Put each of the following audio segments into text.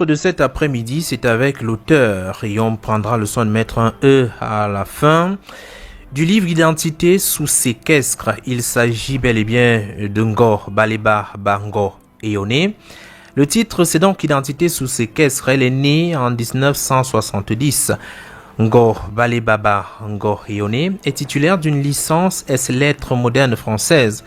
rencontre de cet après-midi, c'est avec l'auteur et on prendra le soin de mettre un E à la fin du livre Identité sous séquestre. Il s'agit bel et bien de Ngor Baleba Bango Eyone. Le titre, c'est donc Identité sous séquestre. Elle est née en 1970. Ngor Baleba Ngor Eyone est titulaire d'une licence S-Lettres modernes françaises.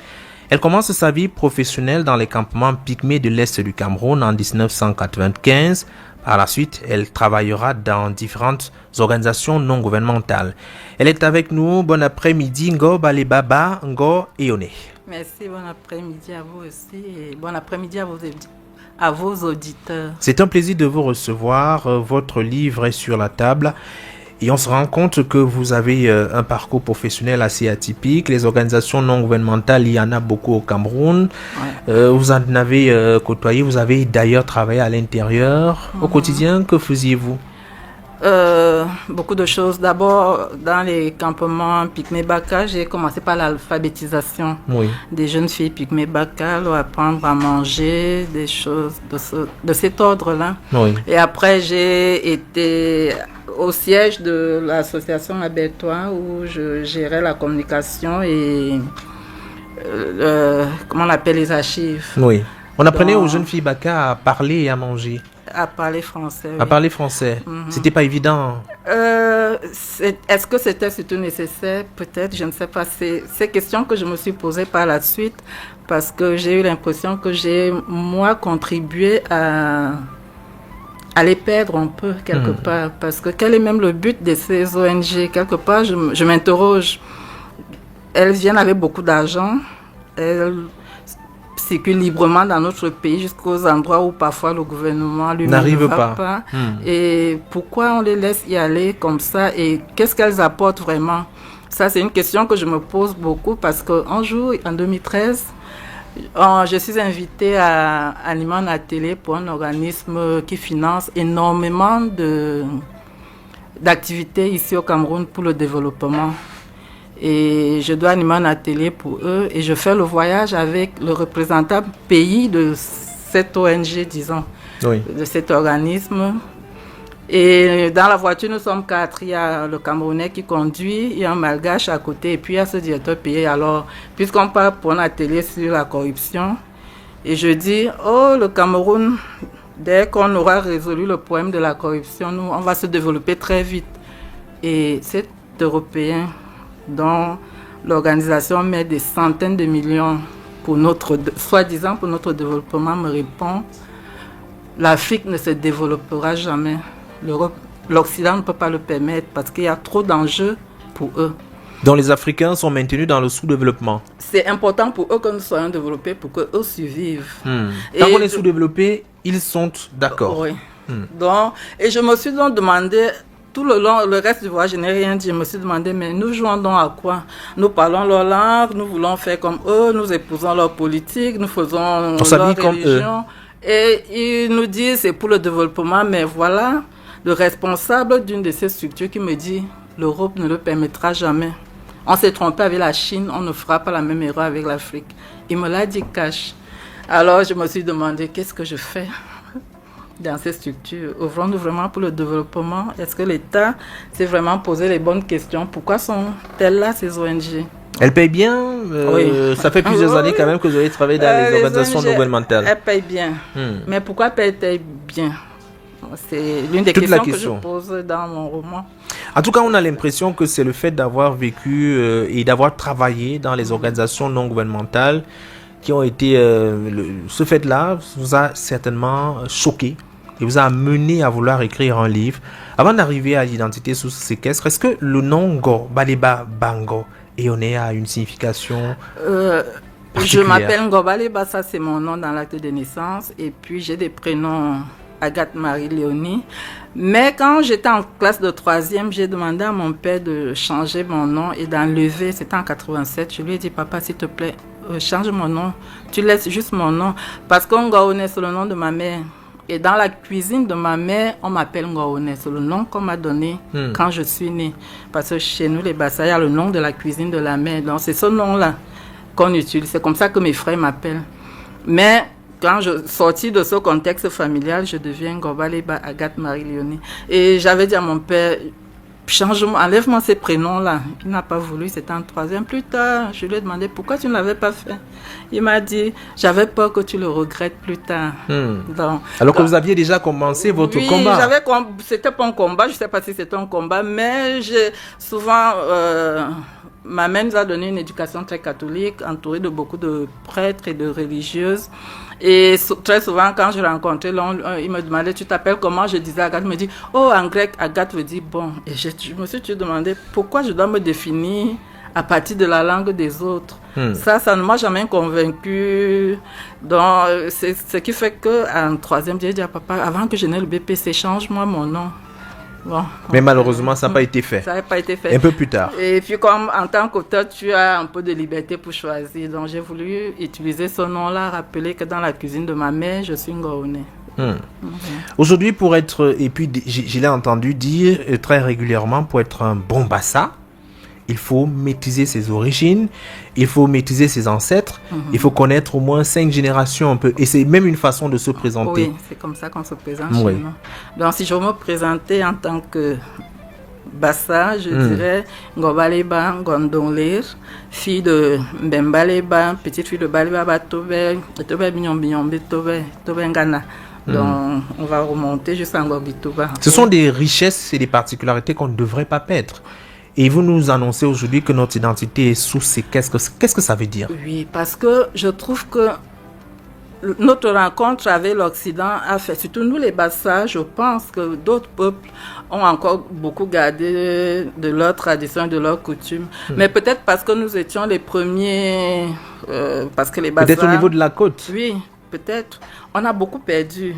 Elle commence sa vie professionnelle dans les campements pygmées de l'Est du Cameroun en 1995. Par la suite, elle travaillera dans différentes organisations non gouvernementales. Elle est avec nous. Bon après-midi, Ngor Baleba Ngor Eyone. Merci, bon après-midi à vous aussi et bon après-midi à vos auditeurs. C'est un plaisir de vous recevoir. Votre livre est sur la table. Et on se rend compte que vous avez un parcours professionnel assez atypique. Les organisations non gouvernementales, il y en a beaucoup au Cameroun. Ouais. Vous en avez côtoyé, vous avez d'ailleurs travaillé à l'intérieur. Au quotidien, que faisiez-vous? Beaucoup de choses. D'abord, dans les campements Pygmée Baka, j'ai commencé par l'alphabétisation des jeunes filles Pygmée Baka, leur apprendre à manger, des choses de cet ordre-là. Oui. Et après, j'ai été au siège de l'association Abertoir où je gérais la communication et comment on appelle les archives. Oui. On apprenait aux jeunes filles Baka à parler et à manger. À parler français. Oui. À parler français. C'était pas évident. Est-ce que c'était surtout nécessaire? Peut-être, je ne sais pas. C'est ces questions que je me suis posées par la suite parce que j'ai eu l'impression que j'ai, moi, contribué à les perdre un peu quelque part. Parce que quel est même le but de ces ONG? Quelque part, je m'interroge. Elles viennent avec beaucoup d'argent. Elles circulent librement dans notre pays jusqu'aux endroits où parfois le gouvernement lui n'arrive pas. Et pourquoi on les laisse y aller comme ça? Et qu'est-ce qu'elles apportent vraiment? Ça, c'est une question que je me pose beaucoup parce qu'un jour, en 2013, je suis invitée à animer un atelier pour un organisme qui finance énormément d'activités ici au Cameroun pour le développement. Et je dois animer un atelier pour eux et je fais le voyage avec le représentant pays de cette ONG, disons, de cet organisme. Et dans la voiture, nous sommes 4. Il y a le Camerounais qui conduit, il y a un Malgache à côté et puis il y a ce directeur pays. Alors, puisqu'on part pour un atelier sur la corruption, et je dis, le Cameroun, dès qu'on aura résolu le problème de la corruption, on va se développer très vite. Et cet Européen dont l'organisation met des centaines de millions pour soi-disant pour notre développement me répond, l'Afrique ne se développera jamais. L'Occident ne peut pas le permettre parce qu'il y a trop d'enjeux pour eux. Donc les Africains sont maintenus dans le sous-développement. C'est important pour eux que nous soyons développés pour qu'eux survivent. Tant qu'on est sous-développés, ils sont d'accord. Oui. Donc, et je me suis donc demandé, tout le long, le reste du voyage, je n'ai rien dit. Je me suis demandé, mais nous jouons donc à quoi? Nous parlons leur langue, nous voulons faire comme eux, nous épousons leur politique, nous faisons leur religion. Et ils nous disent, c'est pour le développement, mais voilà, le responsable d'une de ces structures qui me dit, l'Europe ne le permettra jamais. On s'est trompé avec la Chine, on ne fera pas la même erreur avec l'Afrique. Il me l'a dit cash. Alors je me suis demandé, qu'est-ce que je fais dans ces structures? Ouvrons-nous vraiment pour le développement? Est-ce que l'État s'est vraiment posé les bonnes questions? Pourquoi sont-elles là, ces ONG? Elles payent bien? Ça fait plusieurs années quand même que vous avez travaillé dans les organisations non gouvernementales. Elles payent bien. Mais pourquoi payent-elles bien? C'est l'une des questions que je pose dans mon roman. En tout cas, on a l'impression que c'est le fait d'avoir vécu et d'avoir travaillé dans les organisations non gouvernementales qui ont été... ce fait-là vous a certainement choqué et vous a mené à vouloir écrire un livre. Avant d'arriver à l'identité sous séquestre, est-ce que le nom Ngor Baleba Bango Eyone a une signification je m'appelle Ngor Baleba, ça c'est mon nom dans l'acte de naissance. Et puis j'ai des prénoms Agathe Marie Léonie. Mais quand j'étais en classe de 3e, j'ai demandé à mon père de changer mon nom et d'enlever, c'était en 87. Je lui ai dit, papa, s'il te plaît, change mon nom. Tu laisses juste mon nom. Parce que Ngaone, c'est le nom de ma mère. Et dans la cuisine de ma mère, on m'appelle Ngaone. C'est le nom qu'on m'a donné quand je suis née. Parce que chez nous, les Bassa, il y a le nom de la cuisine de la mère. Donc, c'est ce nom-là qu'on utilise. C'est comme ça que mes frères m'appellent. Mais quand je sortis de ce contexte familial, je deviens Ngobaleba Agathe Marie-Léonie. Et j'avais dit à mon père, change-moi, enlève-moi ces prénoms-là. Il n'a pas voulu, c'était en 3e. Plus tard, je lui ai demandé pourquoi tu ne l'avais pas fait. Il m'a dit, j'avais peur que tu le regrettes plus tard. Alors que vous aviez déjà commencé votre combat. C'était pas un combat, je ne sais pas si c'était un combat, mais souvent, ma mère nous a donné une éducation très catholique, entourée de beaucoup de prêtres et de religieuses. Et très souvent, quand je rencontrais l'on, il me demandait, tu t'appelles comment? Je disais Agathe, il me dit, oh, en grec, Agathe veut dire bon. Et je me suis demandé pourquoi je dois me définir à partir de la langue des autres. Ça ne m'a jamais convaincue. Donc, c'est ce qui fait qu'en 3e, j'ai dit à papa, avant que je n'aie le BPC, change-moi mon nom. Bon, mais malheureusement, ça n'a pas été fait. Ça n'a pas été fait. Un peu plus tard. Et puis, comme en tant qu'auteur, tu as un peu de liberté pour choisir. Donc, j'ai voulu utiliser ce nom-là, rappeler que dans la cuisine de ma mère, je suis Ngoone. Aujourd'hui, et puis je l'ai entendu dire très régulièrement, pour être un bon bassa, il faut maîtriser ses origines, il faut maîtriser ses ancêtres, il faut connaître au moins 5 générations un peu. Et c'est même une façon de se présenter. Oui, c'est comme ça qu'on se présente chez nous. Donc, si je veux me présenter en tant que bassa, je dirais Ngobaleba Ngondonler, fille de Mbembaleba, petite fille de Baleba Tobe, Tobe Binyombe, Tobe Ngana. Donc, on va remonter jusqu'à Ngobituba. Ce sont des richesses et des particularités qu'on ne devrait pas perdre. Et vous nous annoncez aujourd'hui que notre identité est sous séquestre. Qu'est-ce que ça veut dire? Oui, parce que je trouve que notre rencontre avec l'Occident a fait, surtout nous les Bassa, je pense que d'autres peuples ont encore beaucoup gardé de leurs traditions, de leurs coutumes. Mais peut-être parce que nous étions les premiers, parce que les Bassa... Peut-être au niveau de la côte. Oui, peut-être. On a beaucoup perdu.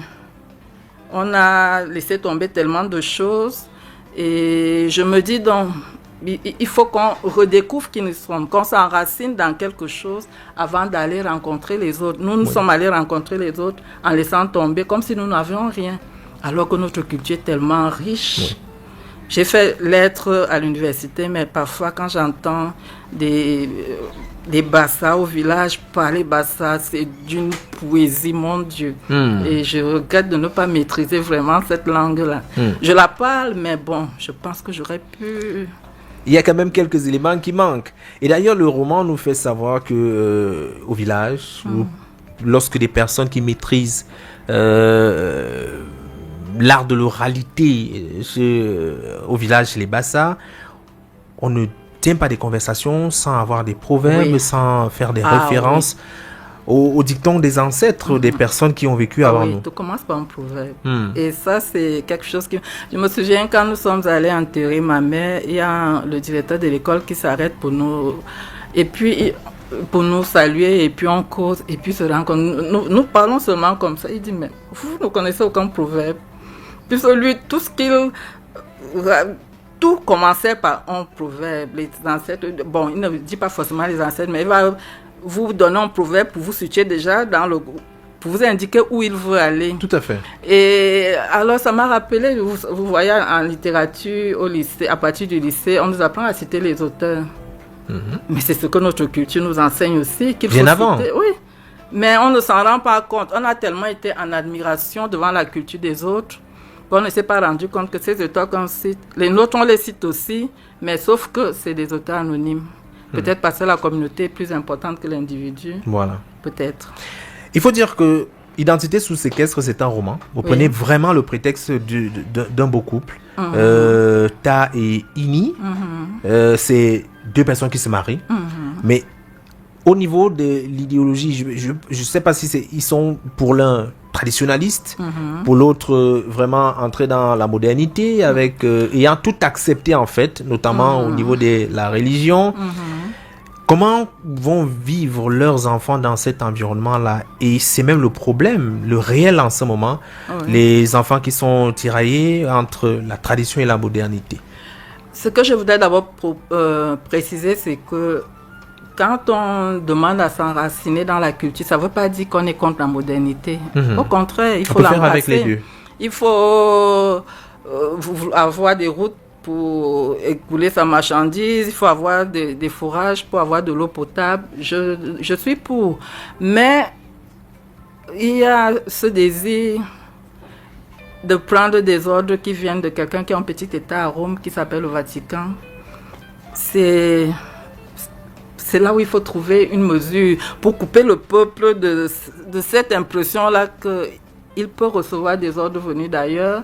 On a laissé tomber tellement de choses. Et je me dis donc, il faut qu'on redécouvre qui nous sommes, qu'on s'enracine dans quelque chose avant d'aller rencontrer les autres. Nous sommes allés rencontrer les autres en laissant tomber comme si nous n'avions rien, alors que notre culture est tellement riche. J'ai fait lettres à l'université, mais parfois quand j'entends des Bassa au village parler Bassa, c'est d'une poésie, mon Dieu. Et je regrette de ne pas maîtriser vraiment cette langue-là. Je la parle, mais bon, je pense que j'aurais pu... Il y a quand même quelques éléments qui manquent. Et d'ailleurs, le roman nous fait savoir que au village, lorsque des personnes qui maîtrisent l'art de l'oralité au village, chez les Bassa, on ne tient pas des conversations sans avoir des proverbes, sans faire des références aux dictons des ancêtres, des personnes qui ont vécu avant nous. Tout commence par un proverbe. Et ça, c'est quelque chose qui... Je me souviens quand nous sommes allés enterrer ma mère, il y a le directeur de l'école qui s'arrête pour nous... Et puis... pour nous saluer, et puis on cause, et puis se rencontre. Nous parlons seulement comme ça. Il dit, mais vous ne connaissez aucun proverbe. Puis lui, tout ce qu'il... Tout commençait par un proverbe. Les ancêtres, bon, il ne dit pas forcément les ancêtres, mais il va vous donner un proverbe pour vous situer déjà dans le... pour vous indiquer où il veut aller. Tout à fait. Et alors, ça m'a rappelé, vous voyez, en littérature, au lycée, à partir du lycée, on nous apprend à citer les auteurs. Mais c'est ce que notre culture nous enseigne aussi. Qu'il bien faut avant. Citer. Oui. Mais on ne s'en rend pas compte. On a tellement été en admiration devant la culture des autres qu'on ne s'est pas rendu compte que ces auteurs qu'on cite, les nôtres, on les cite aussi, mais sauf que c'est des auteurs anonymes. Peut-être parce que la communauté est plus importante que l'individu. Voilà. Peut-être. Il faut dire que Identité sous séquestre, c'est un roman. Vous prenez vraiment le prétexte d'un beau couple. Ta et Ini. C'est deux personnes qui se marient. Mais au niveau de l'idéologie, je ne sais pas si ils sont pour l'un traditionnalistes, pour l'autre vraiment entrés dans la modernité, avec ayant tout accepté en fait, notamment au niveau de la religion. Comment vont vivre leurs enfants dans cet environnement-là? Et c'est même le problème, le réel en ce moment, les enfants qui sont tiraillés entre la tradition et la modernité. Ce que je voudrais d'abord préciser, c'est que quand on demande à s'enraciner dans la culture, ça ne veut pas dire qu'on est contre la modernité. Au contraire, il faut l'embrasser. Faire avec les deux. Il faut avoir des routes pour écouler sa marchandise, il faut avoir des fourrages pour avoir de l'eau potable. Je suis pour. Mais il y a ce désir de prendre des ordres qui viennent de quelqu'un qui a un petit État à Rome qui s'appelle le Vatican. C'est là où il faut trouver une mesure pour couper le peuple de cette impression-là qu'il peut recevoir des ordres venus d'ailleurs,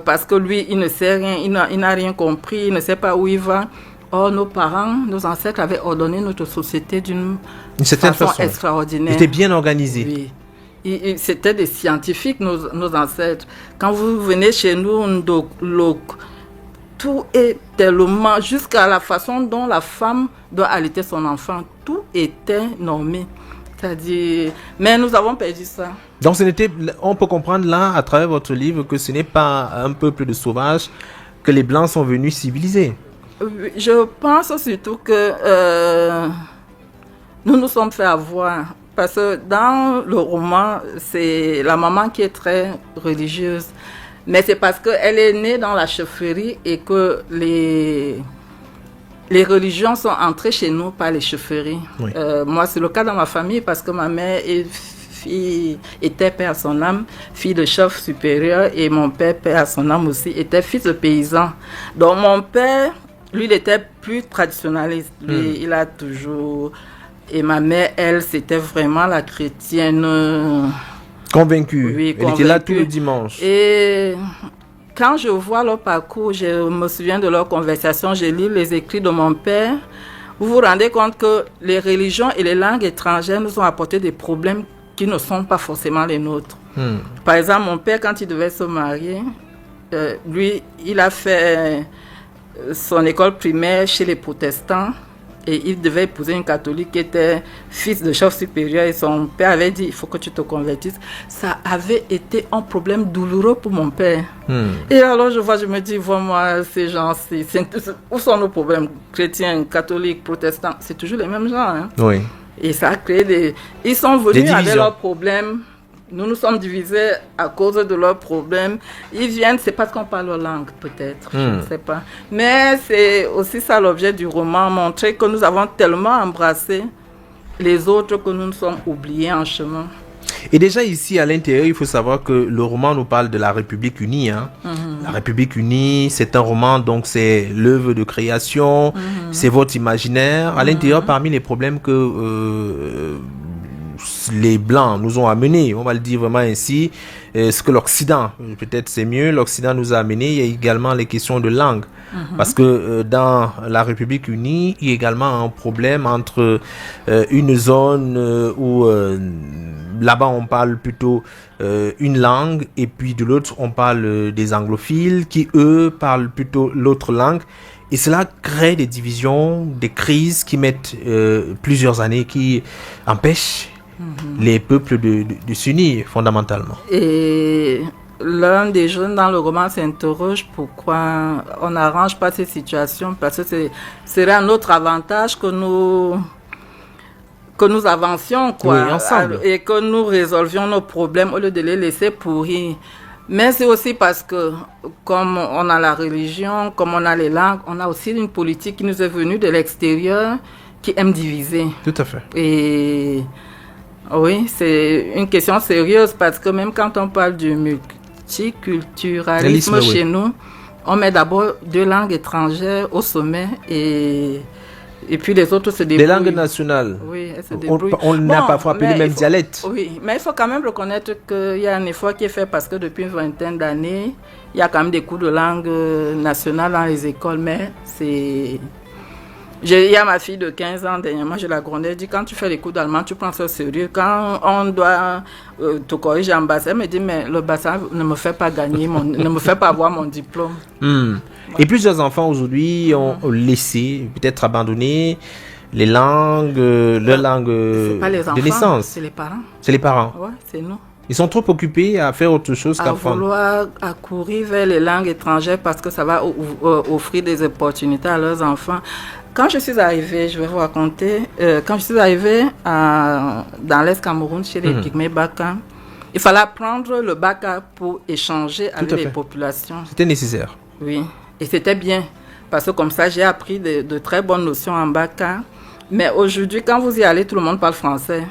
parce que lui, il ne sait rien, il n'a rien compris, il ne sait pas où il va. Or, nos parents, nos ancêtres avaient ordonné notre société d'une façon extraordinaire. Ils étaient bien organisés. Oui. C'était des scientifiques, nos ancêtres. Quand vous venez chez nous, tout est tellement, jusqu'à la façon dont la femme doit allaiter son enfant, tout était normé. C'est-à-dire, mais nous avons perdu ça. Donc, on peut comprendre là, à travers votre livre, que ce n'est pas un peuple de sauvages, que les Blancs sont venus civiliser. Je pense surtout que nous nous sommes fait avoir. Parce que dans le roman, c'est la maman qui est très religieuse. Mais c'est parce qu'elle est née dans la chefferie et que les religions sont entrées chez nous par les chefferies. Oui. Moi, c'est le cas dans ma famille parce que ma mère était père à son âme, fille de chef supérieur, et mon père, père à son âme aussi, était fils de paysan. Donc mon père, lui, il était plus traditionnaliste. Lui, il a toujours... Et ma mère, elle, c'était vraiment la chrétienne... Convaincue. Oui, elle était là tous les dimanches. Et quand je vois leur parcours, je me souviens de leur conversation, je lis les écrits de mon père. Vous vous rendez compte que les religions et les langues étrangères nous ont apporté des problèmes qui ne sont pas forcément les nôtres. Par exemple, mon père, quand il devait se marier, lui, il a fait son école primaire chez les protestants. Et il devait épouser une catholique qui était fils de chef supérieur. Et son père avait dit, il faut que tu te convertisses. Ça avait été un problème douloureux pour mon père. Et alors je me dis, vois-moi, ces gens, où sont nos problèmes? Chrétiens, catholiques, protestants, c'est toujours les mêmes gens. Hein? Oui. Et ça a créé Ils sont venus avec leurs problèmes. Nous nous sommes divisés à cause de leurs problèmes. Ils viennent, c'est parce qu'on parle leur langue, peut-être, je ne sais pas. Mais c'est aussi ça l'objet du roman, montrer que nous avons tellement embrassé les autres que nous nous sommes oubliés en chemin. Et déjà ici, à l'intérieur, il faut savoir que le roman nous parle de la République unie. Hein. La République unie, c'est un roman, donc c'est l'œuvre de création, c'est votre imaginaire. À l'intérieur, parmi les problèmes que... les Blancs nous ont amenés, on va le dire vraiment ainsi, ce que l'Occident, peut-être c'est mieux, l'Occident nous a amenés, il y a également les questions de langue. Parce que dans la République unie, il y a également un problème entre une zone où là-bas on parle plutôt une langue et puis de l'autre on parle des anglophiles qui eux parlent plutôt l'autre langue. Et cela crée des divisions, des crises qui mettent plusieurs années, qui empêchent les peuples de s'unir fondamentalement. Et l'un des jeunes dans le roman s'interroge pourquoi on n'arrange pas ces situations, parce que ce serait un autre avantage que nous avancions, quoi, oui, ensemble. Et que nous résolvions nos problèmes au lieu de les laisser pourrir. Mais c'est aussi parce que, comme on a la religion, comme on a les langues, on a aussi une politique qui nous est venue de l'extérieur, qui aime diviser. Tout à fait. Et oui, c'est une question sérieuse parce que même quand on parle du multiculturalisme chez nous, on met d'abord 2 langues étrangères au sommet et puis les autres se débrouillent. Les langues nationales. Oui, elles se débrouillent. On n'a pas frappé les mêmes dialectes. Oui, mais il faut quand même reconnaître qu'il y a un effort qui est fait parce que depuis une vingtaine d'années, il y a quand même des cours de langue nationale dans les écoles, mais c'est... Il y a ma fille de 15 ans, dernièrement, je la grondais, elle dit, quand tu fais les cours d'allemand, tu prends ça au sérieux. Quand on doit te corriger en bassin, elle me dit, mais le bassin ne me fait pas gagner, ne me fait pas avoir mon diplôme. Et plusieurs enfants aujourd'hui ont laissé, peut-être abandonné les langues, leur langue de naissance. C'est les parents. C'est les parents. Oui, c'est nous. Ils sont trop occupés à faire autre chose qu'apprendre. À vouloir accourir vers les langues étrangères parce que ça va offrir des opportunités à leurs enfants. Quand je suis arrivée, je vais vous raconter, quand je suis arrivée dans l'Est Cameroun, chez les Pygmées Baka, il fallait apprendre le Baka pour échanger avec les populations. C'était nécessaire. Oui, et c'était bien, parce que comme ça, j'ai appris de très bonnes notions en Baka. Mais aujourd'hui, quand vous y allez, tout le monde parle français.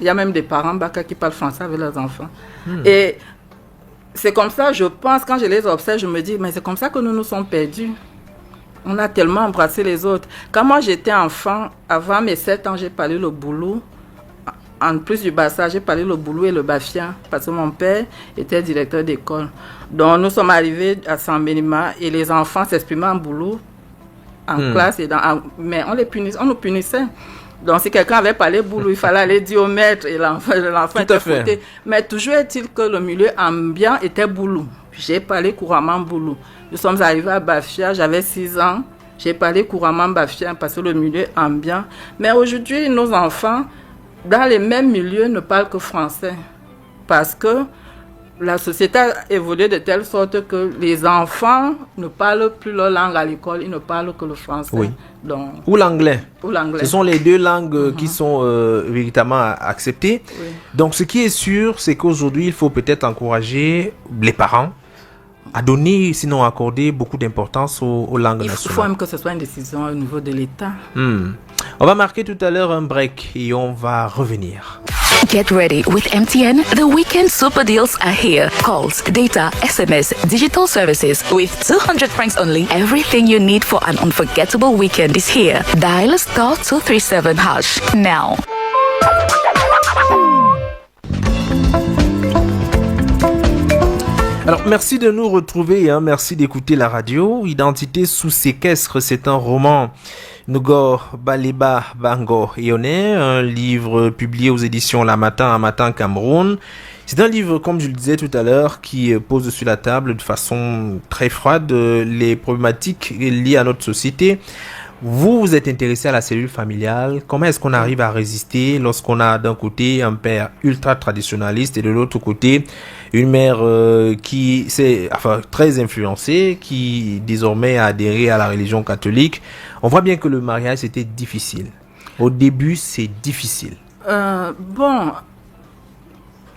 Il y a même des parents Baka qui parlent français avec leurs enfants. Et c'est comme ça, je pense, quand je les observe, je me dis, mais c'est comme ça que nous nous sommes perdus. On a tellement embrassé les autres. Quand moi j'étais enfant, avant mes 7 ans, j'ai parlé le boulot. En plus du Bassa, j'ai parlé le boulot et le Bafia, parce que mon père était directeur d'école. Donc nous sommes arrivés à Saint-Bénima et les enfants s'exprimaient en boulot, en classe, mais on nous punissait. Donc si quelqu'un avait parlé boulot, il fallait aller dire au maître et l'enfant était fouté. Mais toujours est-il que le milieu ambiant était boulot. J'ai parlé couramment boulot. Nous sommes arrivés à Bafia, j'avais 6 ans. J'ai parlé couramment Bafia parce que le milieu ambiant. Mais aujourd'hui, nos enfants, dans les mêmes milieux, ne parlent que français. Parce que la société a évolué de telle sorte que les enfants ne parlent plus leur langue à l'école, ils ne parlent que le français. Oui. Donc, ou l'anglais. Ce sont les 2 langues qui sont véritablement acceptées. Oui. Donc ce qui est sûr, c'est qu'aujourd'hui, il faut peut-être encourager les parents à donner, sinon accorder beaucoup d'importance aux langues nationales. Il faut même que ce soit une décision au niveau de l'État. On va marquer tout à l'heure un break et on va revenir. Get ready with MTN. The weekend super deals are here. Calls, data, SMS, digital services. With 200 francs only, everything you need for an unforgettable weekend is here. Dial *237# now. Alors, merci de nous retrouver, merci d'écouter la radio. Identité sous séquestre, c'est un roman Ngor Baleba Bango Yone, un livre publié aux éditions La Matin Cameroun. C'est un livre, comme je le disais tout à l'heure, qui pose sur la table de façon très froide les problématiques liées à notre société. Vous êtes intéressé à la cellule familiale. Comment est-ce qu'on arrive à résister lorsqu'on a d'un côté un père ultra traditionnaliste et de l'autre côté une mère très influencée, qui désormais a adhéré à la religion catholique? On voit bien que le mariage c'était difficile. Au début, c'est difficile. Bon,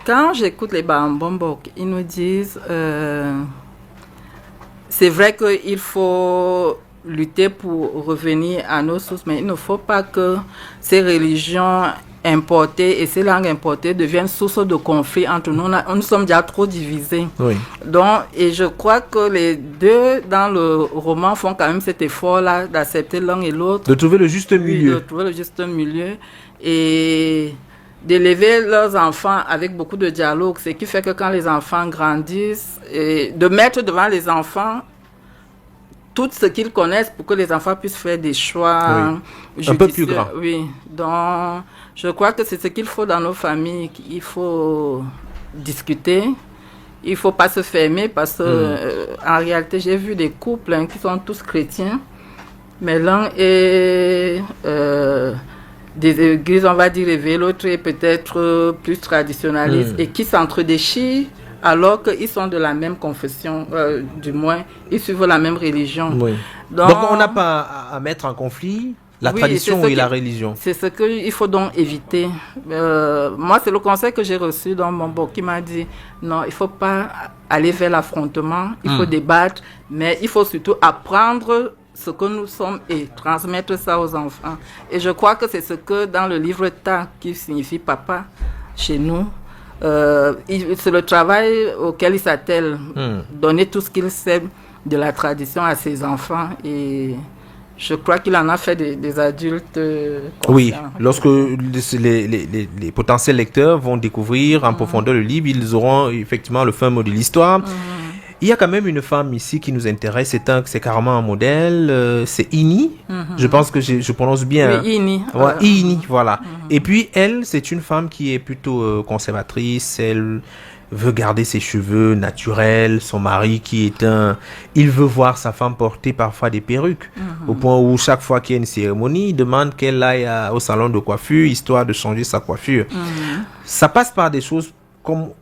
quand j'écoute les Bambombok, ils nous disent c'est vrai qu'il faut lutter pour revenir à nos sources, mais il ne faut pas que ces religions importées et ces langues importées deviennent source de conflit entre nous. Nous sommes déjà trop divisés. Oui. Donc, et je crois que les 2 dans le roman font quand même cet effort-là d'accepter l'un et l'autre. De trouver le juste milieu. De trouver le juste milieu et d'élever leurs enfants avec beaucoup de dialogue. Ce qui fait que quand les enfants grandissent, et de mettre devant les enfants tout ce qu'ils connaissent pour que les enfants puissent faire des choix un peu plus grands. Oui, donc je crois que c'est ce qu'il faut dans nos familles. Il faut discuter, il ne faut pas se fermer parce que en réalité, j'ai vu des couples qui sont tous chrétiens, mais l'un est des églises, on va dire, éveillées, l'autre est peut-être plus traditionnaliste et qui s'entre-déchirent alors qu'ils sont de la même confession, du moins, ils suivent la même religion. Oui. Donc on n'a pas à mettre en conflit la tradition et la religion. C'est ce qu'il faut donc éviter. Moi, c'est le conseil que j'ai reçu dans mon book qui m'a dit, non, il ne faut pas aller vers l'affrontement, il faut débattre, mais il faut surtout apprendre ce que nous sommes et transmettre ça aux enfants. Et je crois que c'est ce que dans le livre Ta, qui signifie papa, chez nous, c'est le travail auquel il s'attelle, donner tout ce qu'il sait de la tradition à ses enfants, et je crois qu'il en a fait des adultes conscients. Oui, lorsque les potentiels lecteurs vont découvrir en profondeur le livre, ils auront effectivement le fin mot de l'histoire. Il y a quand même une femme ici qui nous intéresse, c'est carrément un modèle, c'est Ini, je pense que je prononce bien. Oui, Ini. Ouais, Ini, voilà. Et puis elle, c'est une femme qui est plutôt conservatrice, elle veut garder ses cheveux naturels, son mari qui est il veut voir sa femme porter parfois des perruques, au point où chaque fois qu'il y a une cérémonie, il demande qu'elle aille au salon de coiffure, histoire de changer sa coiffure. Ça passe par des choses qu'on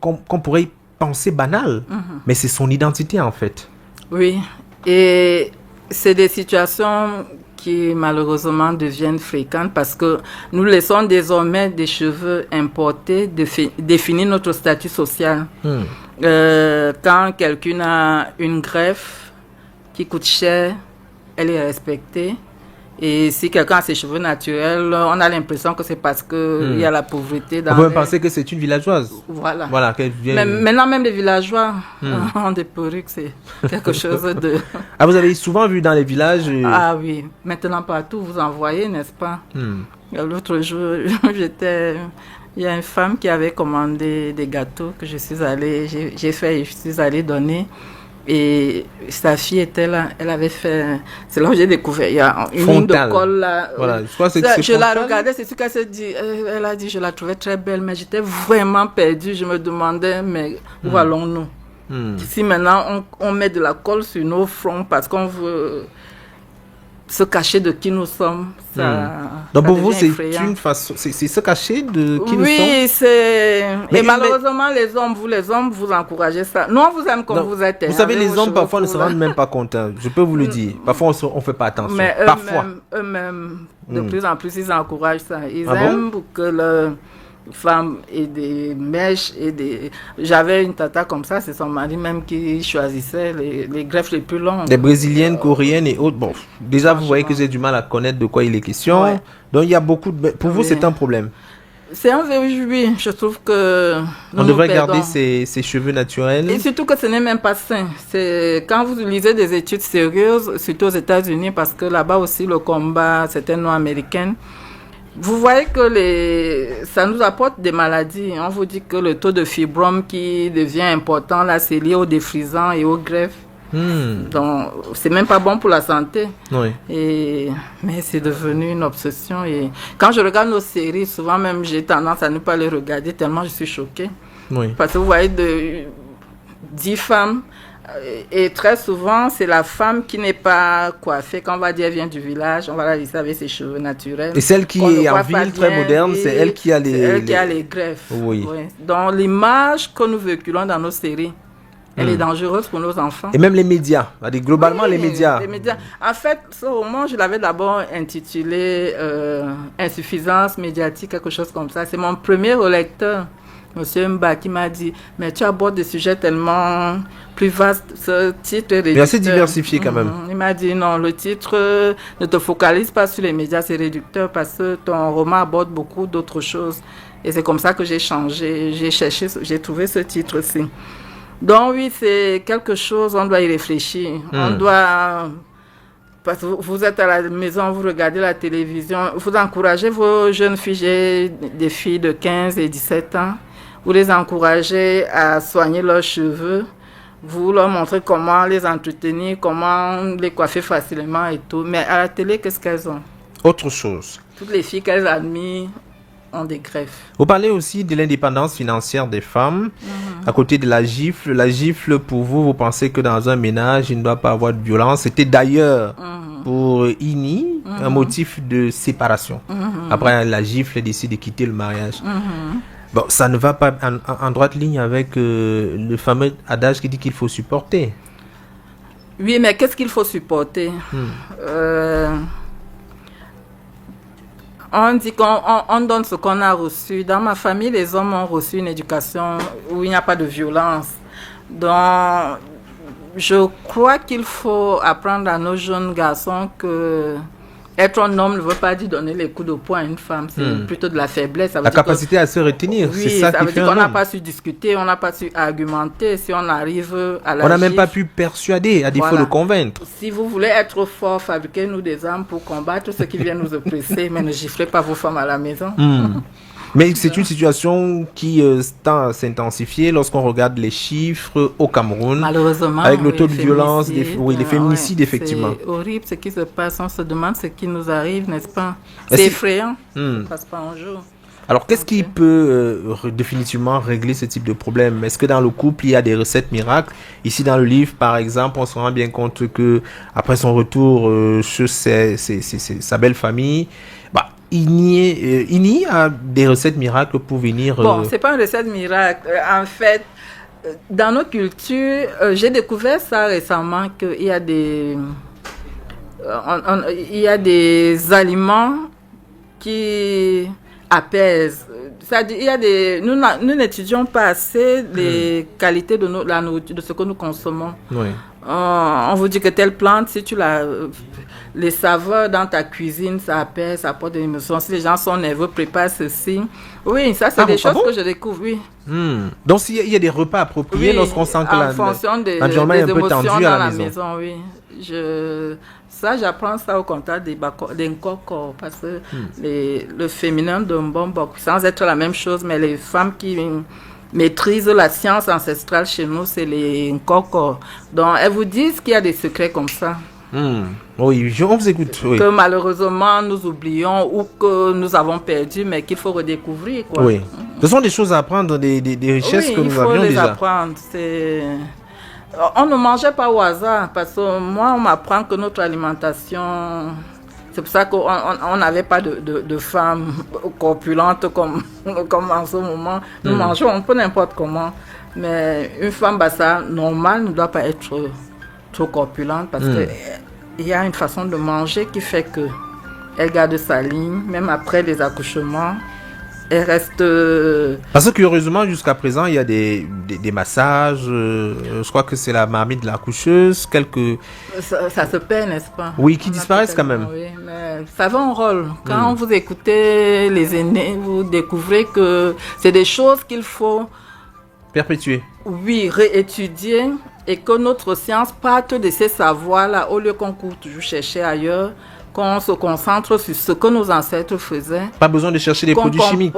pourrait penser banales, mais c'est son identité en fait. Oui, et c'est des situations qui malheureusement deviennent fréquentes parce que nous laissons désormais des cheveux importés définir notre statut social. Quand quelqu'un a une greffe qui coûte cher, elle est respectée. Et si quelqu'un a ses cheveux naturels, on a l'impression que c'est parce qu'il y a la pauvreté dans on peut penser que c'est une villageoise. Voilà. Qu'elle vient... Mais maintenant, même les villageois ont des perruques, c'est quelque chose de... Ah, vous avez souvent vu dans les villages... Ah oui, maintenant partout, vous en voyez, n'est-ce pas? L'autre jour, il y a une femme qui avait commandé des gâteaux que je suis allée donner. Et sa fille était là, elle avait fait... C'est là où j'ai découvert, il y a une ligne de colle là. Voilà, je la regardais, c'est ce qu'elle s'est dit. Elle a dit, je la trouvais très belle, mais j'étais vraiment perdue. Je me demandais, mais où allons-nous? Si maintenant on met de la colle sur nos fronts parce qu'on veut se cacher de qui nous sommes, donc pour vous, c'est une façon, c'est se cacher de qui nous sommes. Oui, c'est. Et malheureusement, les hommes, vous encouragez ça. Nous, on vous aime comme vous êtes. Vous savez, les hommes parfois ne se rendent même pas compte. Je peux vous le dire. Parfois, on fait pas attention. Mais parfois, eux-mêmes, de plus en plus, ils encouragent ça. Ils aiment que leurs femmes aient des mèches et des. J'avais une tata comme ça, c'est son mari même qui choisissait les greffes les plus longues. Des brésiliennes, coréennes et autres. Bon, déjà, vous voyez que j'ai du mal à connaître de quoi il est question. Ouais. Donc, il y a beaucoup de. Pour vous, c'est un problème. C'est un oui, je trouve que on devrait garder ses cheveux naturels. Et surtout que ce n'est même pas sain. C'est quand vous lisez des études sérieuses, surtout aux États-Unis, parce que là-bas aussi le combat, c'était non-américain. Vous voyez que ça nous apporte des maladies. On vous dit que le taux de fibrome qui devient important, là, c'est lié aux défrisants et aux greffes. Donc, c'est même pas bon pour la santé. Oui. Mais c'est devenu une obsession. Et quand je regarde nos séries, souvent même, j'ai tendance à ne pas les regarder tellement je suis choquée. Oui. Parce que vous voyez 10 femmes, et très souvent, c'est la femme qui n'est pas coiffée. Quand on va dire elle vient du village, on va la laisser avec ses cheveux naturels. Et celle qui est en ville, très moderne, c'est elle qui a les greffes. Oui. Donc, l'image que nous véhiculons dans nos séries, elle est dangereuse pour nos enfants. Et même les médias, globalement les médias. En fait, ce roman, je l'avais d'abord intitulé Insuffisance médiatique, quelque chose comme ça. C'est mon premier relecteur, Monsieur Mba, qui m'a dit, mais tu abordes des sujets tellement plus vastes, ce titre est réducteur. Mais assez diversifié quand même. Il m'a dit, non, le titre ne te focalise pas sur les médias, c'est réducteur parce que ton roman aborde beaucoup d'autres choses. Et c'est comme ça que j'ai changé, j'ai trouvé ce titre-ci. Donc oui, c'est quelque chose, on doit y réfléchir. On doit... Parce que vous êtes à la maison, vous regardez la télévision, vous encouragez vos jeunes filles, j'ai des filles de 15 et 17 ans, vous les encouragez à soigner leurs cheveux, vous leur montrez comment les entretenir, comment les coiffer facilement et tout. Mais à la télé, qu'est-ce qu'elles ont? Autre chose. Toutes les filles qu'elles admirent ont des greffes. Vous parlez aussi de l'indépendance financière des femmes. À côté de la gifle. La gifle, pour vous, vous pensez que dans un ménage, il ne doit pas avoir de violence. C'était d'ailleurs pour Ini un motif de séparation. Après, la gifle décide de quitter le mariage. Bon, ça ne va pas en droite ligne avec le fameux adage qui dit qu'il faut supporter. Oui, mais qu'est-ce qu'il faut supporter? On dit qu'on donne ce qu'on a reçu. Dans ma famille, les hommes ont reçu une éducation où il n'y a pas de violence. Donc, je crois qu'il faut apprendre à nos jeunes garçons que être un homme ne veut pas dire donner les coups de poing à une femme. C'est plutôt de la faiblesse. Ça veut la dire capacité à se retenir, oui, c'est ça qui veut fait dire un qu'on n'a homme. pas su discuter, on n'a pas su argumenter. Si on arrive à la on n'a même pas pu persuader, à défaut de convaincre. Si vous voulez être fort, fabriquez-nous des armes pour combattre ceux qui viennent nous oppresser, mais ne giflez pas vos femmes à la maison. Mais c'est une situation qui tend à s'intensifier lorsqu'on regarde les chiffres au Cameroun. Malheureusement, avec le taux de violence, les féminicides, effectivement. C'est horrible ce qui se passe. On se demande ce qui nous arrive, n'est-ce pas? C'est effrayant. Ça ne passe pas un jour. Alors, qu'est-ce qui peut définitivement régler ce type de problème? Est-ce que dans le couple, il y a des recettes miracles? Ici, dans le livre, par exemple, on se rend bien compte que après son retour chez sa belle famille, Ini a des recettes miracles pour venir... Bon, c'est pas une recette miracle. En fait, dans nos cultures, j'ai découvert ça récemment, qu'il y a il y a des aliments qui apaise. C'est-à-dire, il y a nous n'étudions pas assez les qualités de la nourriture, de ce que nous consommons. Oui. On vous dit que telle plante, si tu les saveurs dans ta cuisine, ça apaise, ça apporte des émotions. Si les gens sont nerveux, prépare ceci. Oui, ça, c'est des choses que je découvre, oui. Donc, il y a des repas appropriés lorsqu'on sent que l'environnement est un peu tendu à la maison. Oui. J'apprends ça au contact des Nkoko, parce que le féminin de Mbombok, sans être la même chose, mais les femmes qui maîtrisent la science ancestrale chez nous, c'est les Nkoko. Donc, elles vous disent qu'il y a des secrets comme ça. Oui, on vous écoute. Oui. Que malheureusement, nous oublions ou que nous avons perdu, mais qu'il faut redécouvrir. Quoi. Oui. Ce sont des choses à apprendre, des richesses que nous avions déjà. Oui, il faut les apprendre. On ne mangeait pas au hasard, parce que moi, on m'apprend que notre alimentation... C'est pour ça qu'on n'avait pas de femmes corpulentes comme en ce moment. Nous mangeons un peu n'importe comment. Mais une femme bassa normale ne doit pas être trop corpulente, parce qu'il y a une façon de manger qui fait qu'elle garde sa ligne, même après les accouchements. Elle reste... Parce que curieusement, jusqu'à présent, il y a des massages. Je crois que c'est la marmite de la coucheuse. Ça se perd, n'est-ce pas? Oui, qui disparaissent quand même. Oui, mais ça va un rôle. Quand vous écoutez les aînés, vous découvrez que c'est des choses qu'il faut... perpétuer. Oui, réétudier. Et que notre science parte de ces savoirs-là, au lieu qu'on court toujours chercher ailleurs, qu'on se concentre sur ce que nos ancêtres faisaient. Pas besoin de chercher des produits chimiques.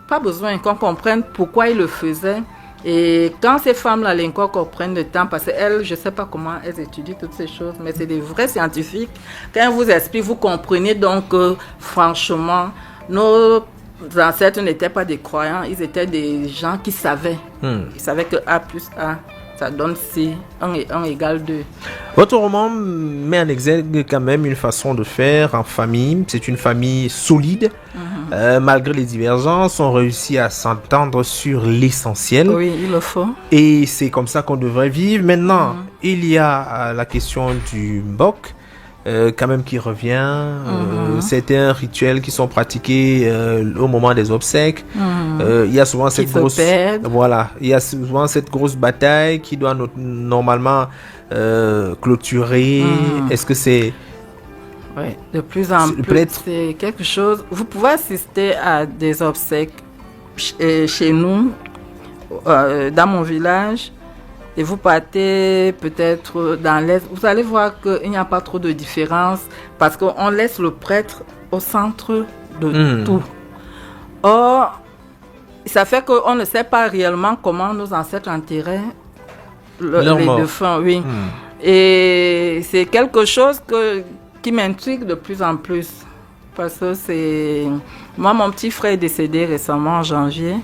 Pas besoin, qu'on comprenne pourquoi ils le faisaient. Et quand ces femmes-là, les Nkoko, prennent le temps, parce qu'elles, je ne sais pas comment elles étudient toutes ces choses, mais c'est des vrais scientifiques. Quand elles vous expliquent, vous comprenez donc que, franchement, nos ancêtres n'étaient pas des croyants, ils étaient des gens qui savaient. Ils savaient que A plus A, ça donne C, 1 et 1 égale 2. Votre roman met en exergue quand même une façon de faire en famille. C'est une famille solide. Malgré les divergences, on réussit à s'entendre sur l'essentiel. Oui, il le faut. Et c'est comme ça qu'on devrait vivre. Maintenant, il y a la question du Mbok. Quand même qui revient. Certains rituels qui sont pratiqués au moment des obsèques. Il y a souvent cette grosse... Voilà. Il y a souvent cette grosse bataille qui doit normalement clôturer. Est-ce que c'est... Oui, de plus en plus, c'est quelque chose... Vous pouvez assister à des obsèques chez nous, dans mon village, et vous partez peut-être dans l'Est, vous allez voir qu'il n'y a pas trop de différence parce qu'on laisse le prêtre au centre de tout. Or, ça fait qu'on ne sait pas réellement comment nos ancêtres enterraient les défunts. Oui. Et c'est quelque chose qui m'intrigue de plus en plus. Parce que c'est... Moi, mon petit frère est décédé récemment en janvier.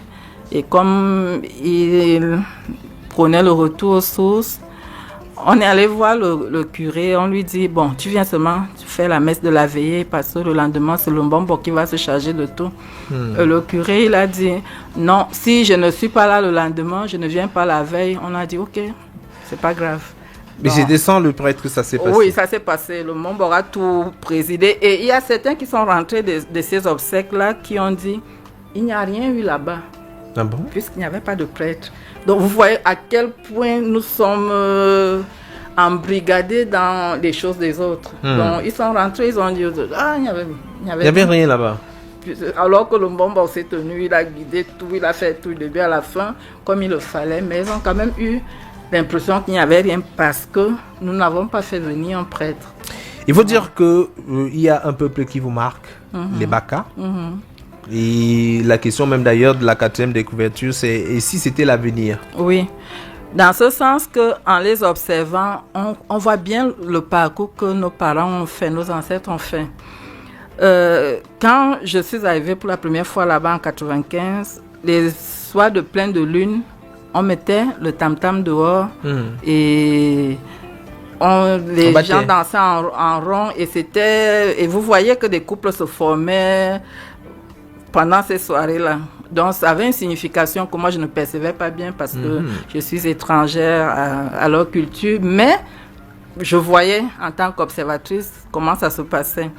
Et comme il prenait le retour aux sources, on est allé voir le curé, on lui dit, bon, tu viens seulement, tu fais la messe de la veillée, parce que le lendemain, c'est le Mbombo qui va se charger de tout. Le curé, il a dit, non, si je ne suis pas là le lendemain, je ne viens pas la veille. On a dit, ok, c'est pas grave. Mais c'était sans le prêtre que ça s'est passé. Oui, ça s'est passé. Le Mbombo a tout présidé. Et il y a certains qui sont rentrés de ces obsèques-là qui ont dit, il n'y a rien eu là-bas. Ah bon? Puisqu'il n'y avait pas de prêtre. Donc vous voyez à quel point nous sommes embrigadés dans les choses des autres. Donc ils sont rentrés, ils ont dit, ah, il n'y avait rien là-bas. Alors que le Mbombo s'est tenu, il a guidé tout, il a fait tout du début à la fin, comme il le fallait. Mais ils ont quand même eu l'impression qu'il n'y avait rien parce que nous n'avons pas fait venir un prêtre. Il faut dire qu'il y a un peuple qui vous marque, les Baka. Et la question même d'ailleurs de la 4e découverture, c'est et si c'était l'avenir? Oui, dans ce sens qu'en les observant, on voit bien le parcours que nos parents ont fait, nos ancêtres ont fait. Quand je suis arrivée pour la première fois là-bas en 95, les soirs de pleine de lune, on mettait le tam-tam dehors et les gens dansaient en rond et vous voyez que des couples se formaient pendant ces soirées-là. Donc, ça avait une signification que moi, je ne percevais pas bien parce que je suis étrangère à leur culture. Mais je voyais, en tant qu'observatrice, comment ça se passait.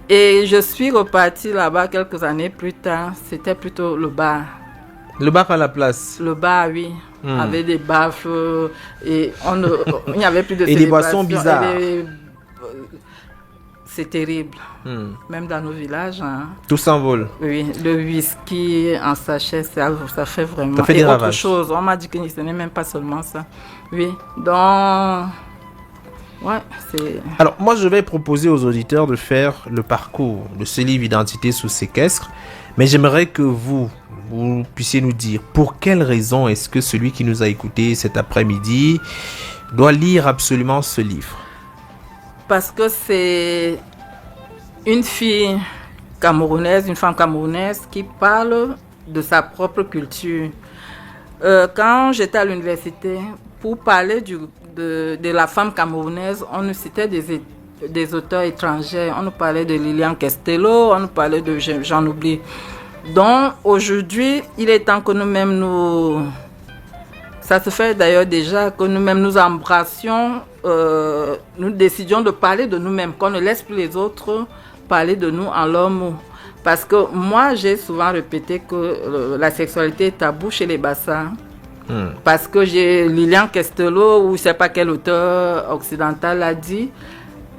Et je suis repartie là-bas quelques années plus tard. C'était plutôt le bar. Le bar à la place. Le bar, oui. Avec des baffles. Et il n'y avait plus de et des boissons bizarres. C'est terrible. Même dans nos villages. Hein. Tout s'envole. Oui, le whisky en sachet, ça fait vraiment... Ça fait des ravages. Autre chose, on m'a dit que ce n'est même pas seulement ça. Oui, donc... Ouais, c'est... Alors, moi, je vais proposer aux auditeurs de faire le parcours de ce livre Identité sous séquestre. Mais j'aimerais que vous puissiez nous dire pour quelle raison est-ce que celui qui nous a écoutés cet après-midi doit lire absolument ce livre. Parce que c'est une fille camerounaise, une femme camerounaise qui parle de sa propre culture. Quand j'étais à l'université, pour parler de la femme camerounaise, on nous citait des auteurs étrangers. On nous parlait de Lilian Castello, on nous parlait de j'en oublie. Donc aujourd'hui, il est temps que nous-mêmes ça se fait d'ailleurs déjà, que nous-mêmes nous embrassions, nous décidions de parler de nous-mêmes, qu'on ne laisse plus les autres parler de nous en leurs mots. Parce que moi, j'ai souvent répété que la sexualité est taboue chez les Bassa. Parce que j'ai Lilian Castello, ou je ne sais pas quel auteur occidental l'a dit.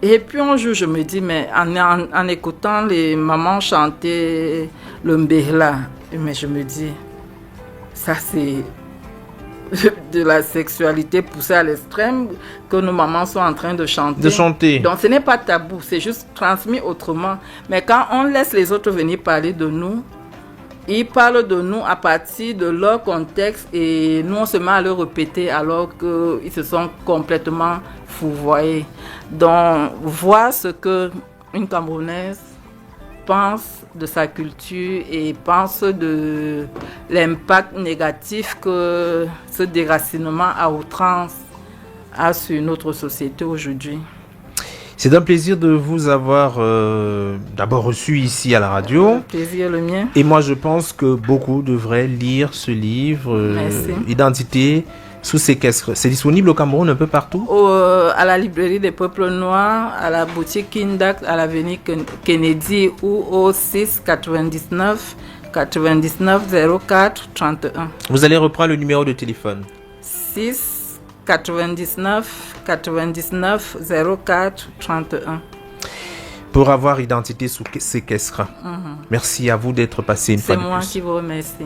Et puis un jour, je me dis, mais en écoutant les mamans chanter le mbehla, mais je me dis, ça c'est de la sexualité poussée à l'extrême que nos mamans sont en train de chanter. Donc ce n'est pas tabou, c'est juste transmis autrement. Mais quand on laisse les autres venir parler de nous, ils parlent de nous à partir de leur contexte et nous on se met à le répéter alors qu'ils se sont complètement fourvoyés. Donc voir ce qu'une Camerounaise pense de sa culture et pense de l'impact négatif que ce déracinement à outrance a sur notre société aujourd'hui. C'est un plaisir de vous avoir d'abord reçu ici à la radio. Le plaisir le mien. Et moi je pense que beaucoup devraient lire ce livre, Identité sous séquestre. C'est disponible au Cameroun un peu partout? À la librairie des peuples noirs, à la boutique Kindak, à l'avenue Kennedy ou au 6 99 99 04 31. Vous allez reprendre le numéro de téléphone. 6 99 99 04 31. Pour avoir Identité sous séquestre. Merci à vous d'être passé une fois de plus. C'est moi qui vous remercie.